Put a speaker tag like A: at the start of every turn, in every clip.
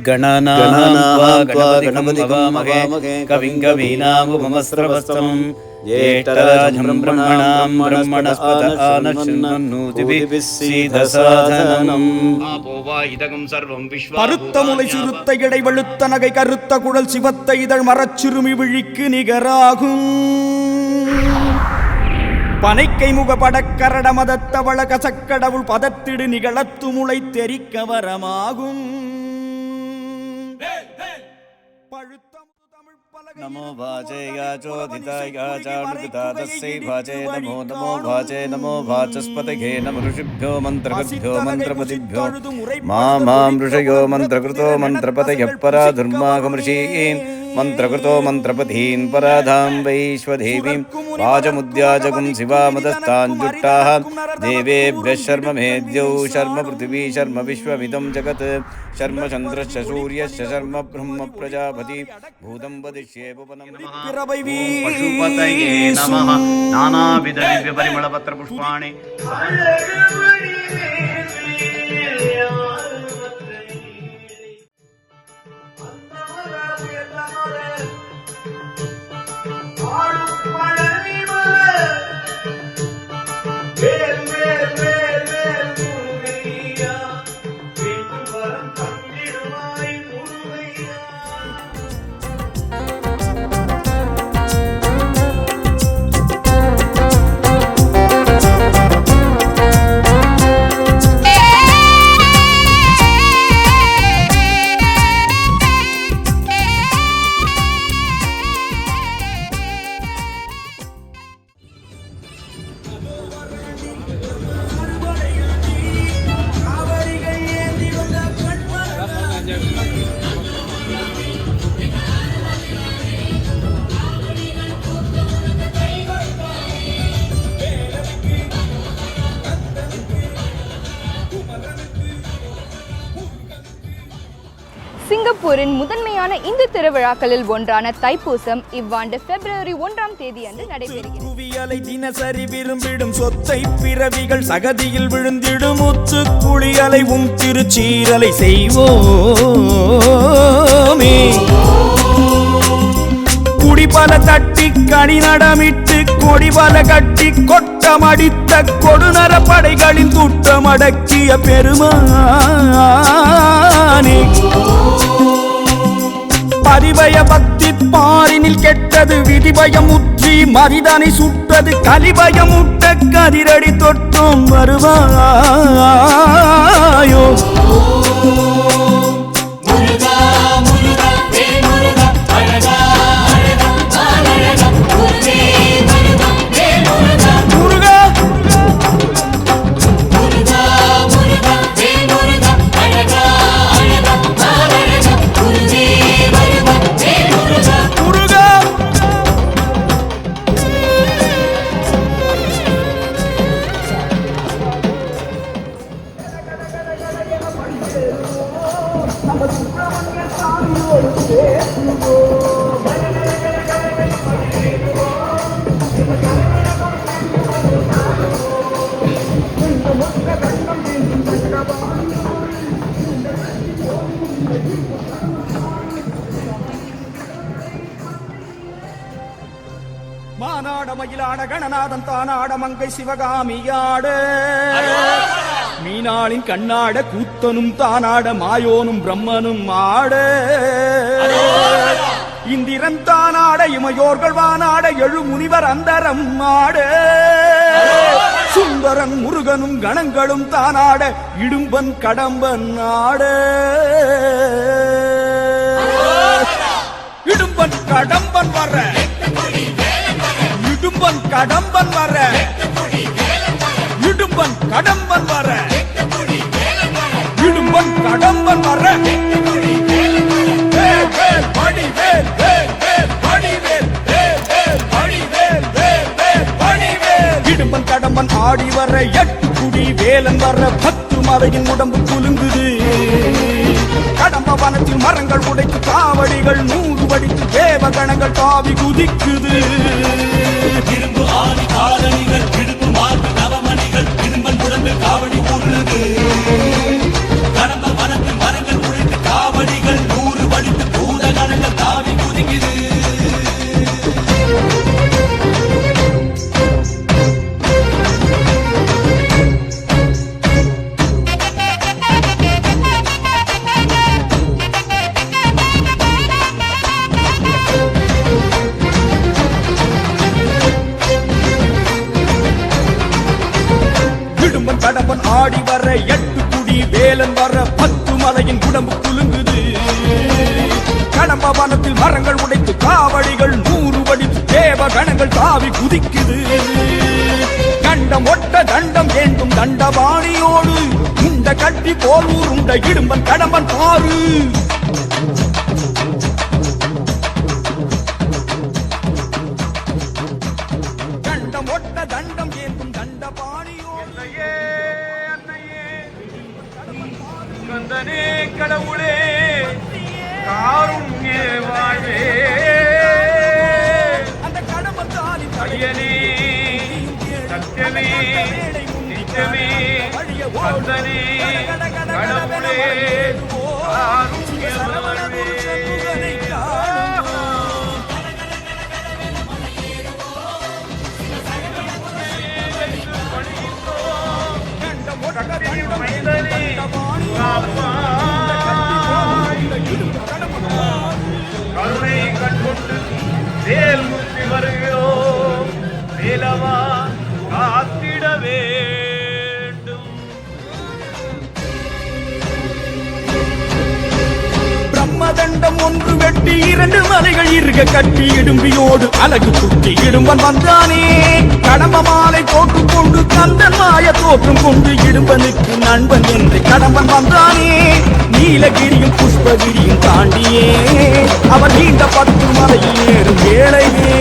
A: गणपतिं कविं कवीनामुपमस्रवस्तमं ज्येष्ठराजं ब्रह्मणां ब्रह्मणस्पत आनशृण्वन्नोतिभिः सीदसाधनम्
B: பருத்தமுலை சிறுத்த இடை வெளுத்த நகை கருத்த குழல் சிவத்த இதழ் மரச்சிறுமி விழிக்கு நிகராகும் பனைக்கை முக படக்கரட மதத்தவள கசக்கடவுள் பதத்திடு நிகழத்து முளை தெரிக்க வரமாகும்.
A: नमो भाचे याचोदिताय याचानुदातस्यै भाचे नमो नमो भाचे नमो भाचस्पतये नमो ऋषिभ्यो मन्त्रकृभ्यो मन्त्रपतिभ्यो मां ऋषयो मन्त्रकृतो मन्त्रपतयः परा दुर्मागमऋषीन् मन्त्रकृतो मन्त्रपतीन् पराधां वैश्वदेवीं वाचमुद्याजगुं शिवामदस्ताञ्जुट्टाः देवेभ्यः शर्म मेद्यौ शर्म पृथिवी शर्म विश्वमिदं जगत् शर्म चन्द्रश्च सूर्यश्च शर्म ब्रह्म प्रजापति भूतं वदिष्ये
C: पशुपतये नमः नानाविध दिव्य परिमलपत्र पुष्पाणि
D: சிங்கப்பூரின் முதன்மையான இந்து திருவிழாக்களில் ஒன்றான தைப்பூசம் இவ்வாண்டு பிப்ரவரி 1ஆம் தேதி அன்று நடைபெறுகிறது.
B: தினசரி விரும்பிடும் சொத்தை பிறவிகள் சகதியில் விழுந்திடும் முத்து குளியலை திருச்சீரலை செய்வோமே. குடிபல தட்டி கனி நடமிட்டு கொடிபல கட்டி கொட்டமடித்த கொடுநர படைகளின் துட்டமடக்கிய பெருமானே. பரிபய பக்தி பாரினில் கெட்டது விதிபயம் உற்றி மரிதனை சுட்டது கலிபயமுட்ட கதிரடி தொட்டும் வருவாயோ. மானாட மயிலாட கணநாதன் தானாட மங்கை சிவகாமியாட மீனாளின் கண்ணாட கூத்தனும் தானாட மாயோனும் பிரம்மனும் ஆட இந்திரன் தானாட இமையோர்கள் வானாட எழு முனிவர் அந்தரம் ஆட சுந்தரன் முருகனும் கணங்களும் தானாட இடும்பன் கடம்பன் ஆட இடும்பன் கடம்பன் வர இடும்பன் கடம்பன் வர இடும்பன் கடம்பன் வர இடும்பன் கடம்பன் வர இடும்பன் கடம்பன் ஆடி வர எட்டு குடி வேலன் வர 10 மறையின் உடம்பு குலுங்குது. கடம்ப வனத்தில் மரங்கள் உடைத்து காவடிகள் 100 வடித்து தேவகணங்கள் தாவி குதிக்குது.
E: இரும்பு ஆணி காலணிகள் இடுப்பு மார்பு நவமணிகள் இரும்பன் உடம்பில் காவடி கூடுது. கடம்ப வனத்தில் மரங்கள் உடைத்து காவடிகள்
B: ஆடி வர 8 குடி வேலன் வர 10 மலையின் உடம்பு குலுங்குது. கடம்ப வனத்தில் மரங்கள் உடைத்து காவடிகள் 100 வடித்து தேவ கணங்கள் தாவி குதிக்குது. கண்டம் ஒட்ட தண்டம் ஏந்தும் தண்டபாணியோடு இந்த கட்டி போல் உருண்ட இடும்பன் கடம்பன் பாரு. கண்டம் ஒட்ட தண்டம் ஏந்தும் தண்டபாணியோடு
A: கந்தனே கடவுளே காருண்ய வாழ்வே
B: அந்த கடம்பன் தாலி
A: ஐயனே சத்தியமே நித்தியமே கந்தனே கடவுளே காருண்ய வாழ்வே கருணை கண்கொண்டு வேல் முத்தி வருகிறோம் வேலவா காத்திட வேண்டும்.
B: பிரம்மதண்டம் ஒன்று வெட்டி 2 மலைகள் இருக கட்டி இடும்பியோடு அழகு குட்டி இடும்பன் வந்தானே. கடம்ப மாலை போட்டுக் கொண்டு கந்தன் மாய தோற்றம் கொண்டு இடும்பனுக்கு நண்பன் என்று கடம்பன் வந்தானே. நீலகிரியும் புஷ்பகிரியும் தாண்டியே அவர் நீண்ட 10 மலையில் ஏறும் வேளையே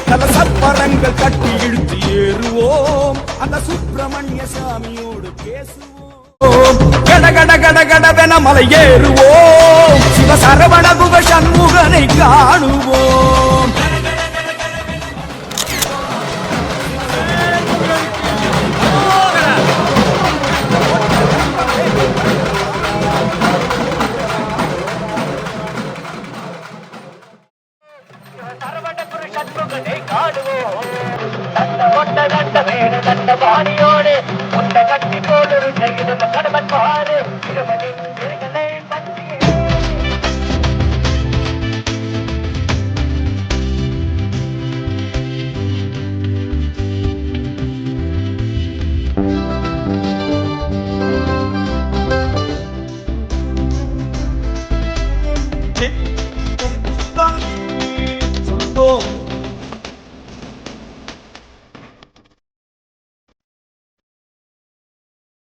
B: பல சப்பரங்கள் கட்டி இழுத்து ஏறுவோம் அந்த சுப்பிரமணிய சாமியோடு பேசுவோம். கட கட கட கடவென மலை ஏறுவோம் சிவ சரவண குக சண்முகனை காணுவோம்.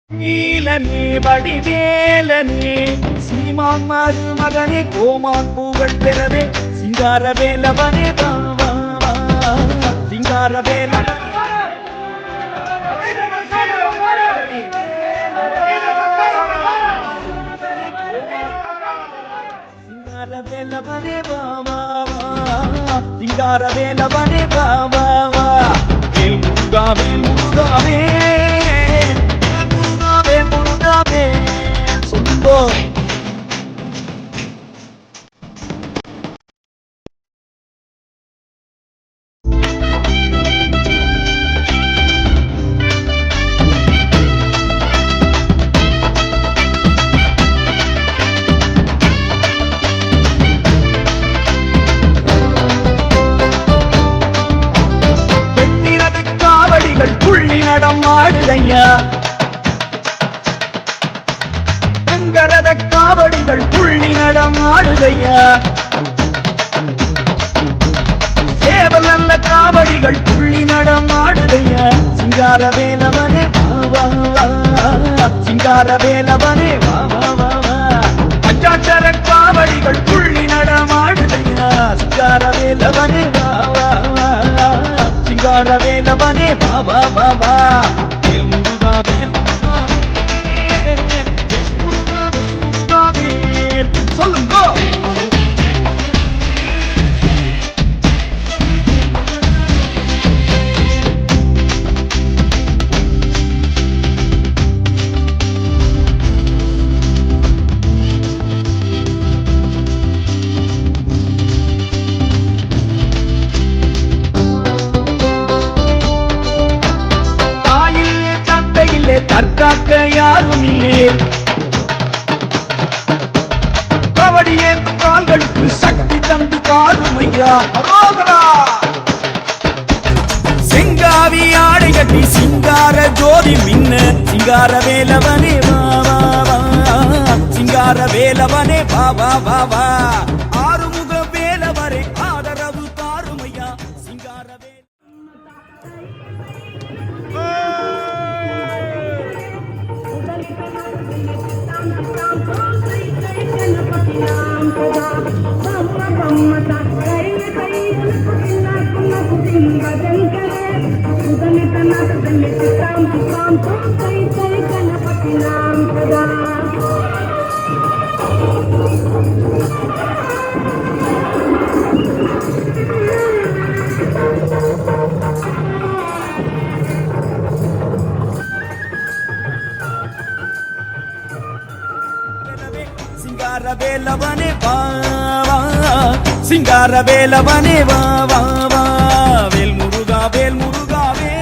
B: நீலனே வடிவேலனே சீமான் மருமகனே கோமான் புகழ் பெறவே சிங்கார வேலவனே பாவா சிங்கார வேலவனே பாவா சிங்கார வேலவனே பாவா வேல் முருகாவே முருகாவே சொல்லுவோம். வெட்டினது காவடிகள் புள்ளி நடம் ஆடுதையா. சங்கரத காவடிகள் புள்ளி நடம் ஆடுதையா. சேவல் நல்ல காவடிகள் புள்ளி நடம் ஆடுதையா. சிங்கார வேலவனே வா சிங்கார வேலவனே வா பஞ்சாட்சர காவடிகள் புள்ளி நடம் ஆடுதையா. சிங்கார வேலவனே வா சிங்கார வேலவனே வா சொல்லுங்க. தாயிலே தந்தையிலே தற்காக்க யாரும் இல்லை. கால்களுக்கு சக்தி தந்து காருமையா. செங்காவி ஆடை கட்டி சிங்கார ஜோதி மின்ன சிங்கார வேலவனே வா வா வா சிங்கார வேலவனே வா வா வா வா ஆறுமுக வேலவரே ஆதரவு தாருமையா சிங்கார சிங்கார வேலவனே வா வா சிங்கார வேலவனே வா வா வா வேல் முருகா வேல் முருகா வேல்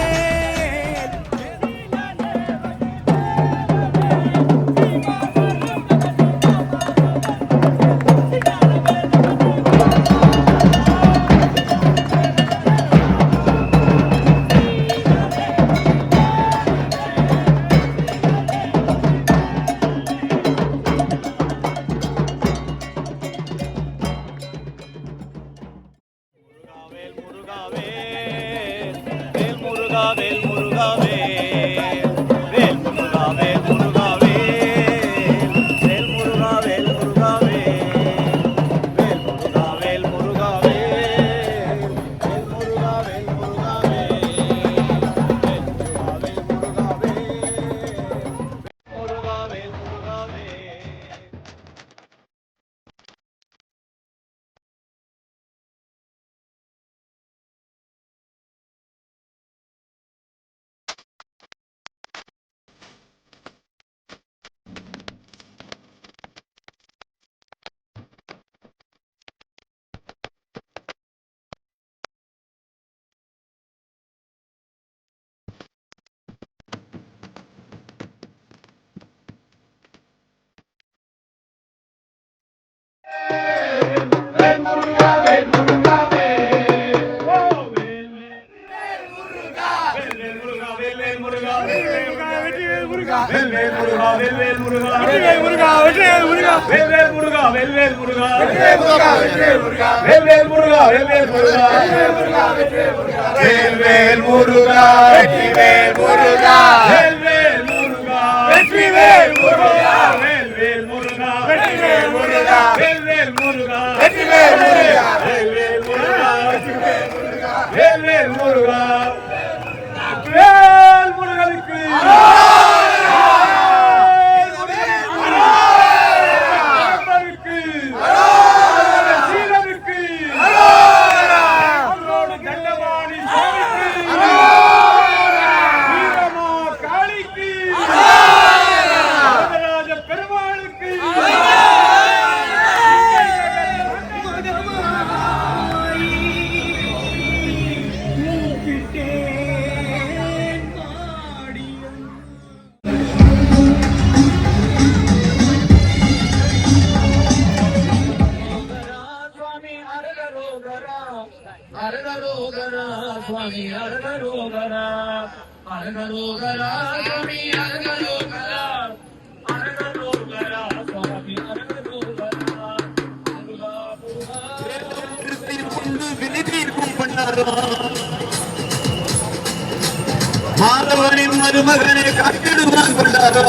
F: மாதவனின் மருமகனை கட்டிடுவான் கொண்டாரோ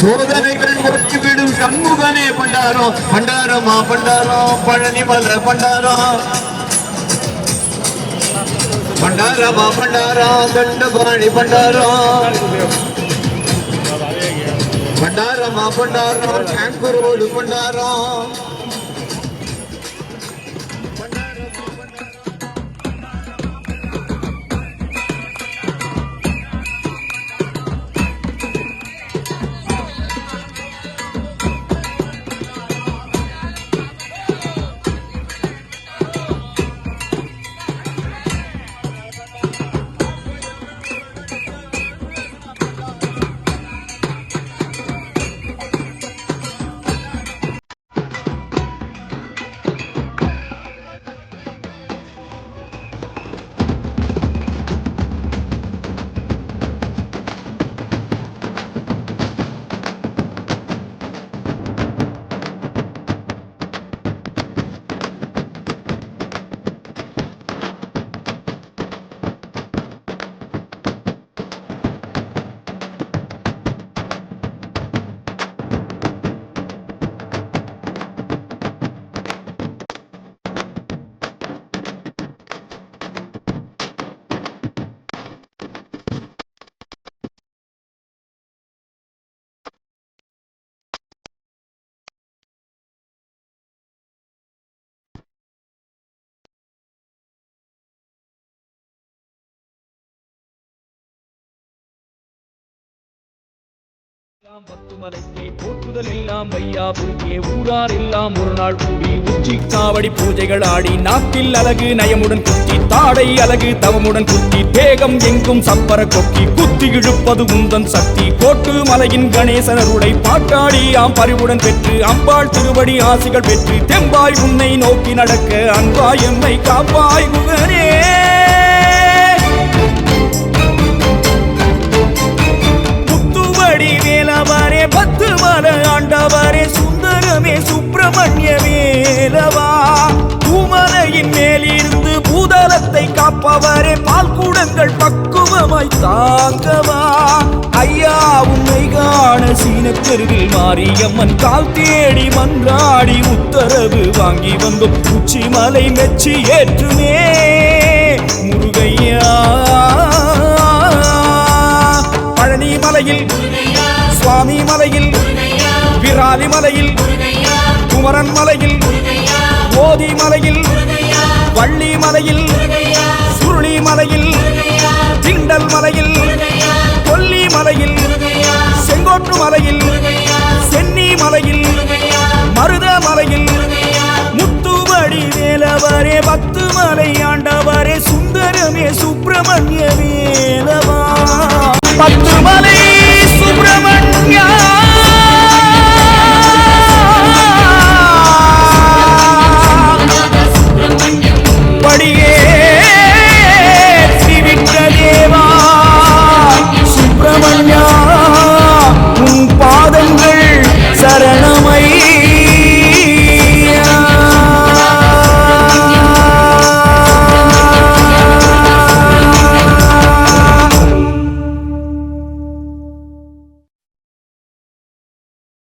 F: சோதனைகள் ஒட்டிவிடும் சண்முகனே பண்டாரோ பண்டாரமா பண்டாரோ பழனி மல பண்டாரோ பண்டாரமா பண்டாரா தண்டபாணி பண்டாரோ பண்டாரமா பண்டாரோ டேங்கரோடு பண்டாரோ
B: பத்துமலைக்கே போற்றுதல் எல்லாம் வையாபுரியே ஊரார் எல்லாம் ஒரு நாள் கூடி உச்சி காவடி பூஜைகள் ஆடி நாட்டில் அழகு நயமுடன் குத்தி தாடை அழகு தவமுடன் குத்தி தேகம் எங்கும் சப்பர கொக்கி குத்தி இழுப்பது உந்தன் சக்தி கோட்டு மலையின் கணேசனருடை பாட்டாடி பறிவுடன் பெற்று அம்பாள் திருவடி ஆசிகள் பெற்று தெம்பாய் உன்னை நோக்கி நடக்க அன்பாய் எம்மை காப்பாய் குகனே வேலவரே பத்து மல ஆண்டவரே சுந்தரமே சுப்பிரமணிய வேலவா பூமலையின் மேலிருந்து பூதலத்தை காப்பவரே பால் கூடங்கள் பக்குவமாய் தாங்கவா ஐயா உன்னை காண சீனத்தெருவில் மாரியம்மன் கால் தேடி மன்றாடி உத்தரவு வாங்கி வந்தோம் உச்சி மலை மெச்சி ஏற்றுமே முருகையா பழனி மலையில் சுவாமி மலையில் விராலி மலையில் குமரன் மலையில் ஓதி மலையில் வள்ளி மலையில் சுருளி மலையில் திண்டல் மலையில் கொல்லி மலையில் செங்கோட்டு மலையில் சென்னி மலையில் மருத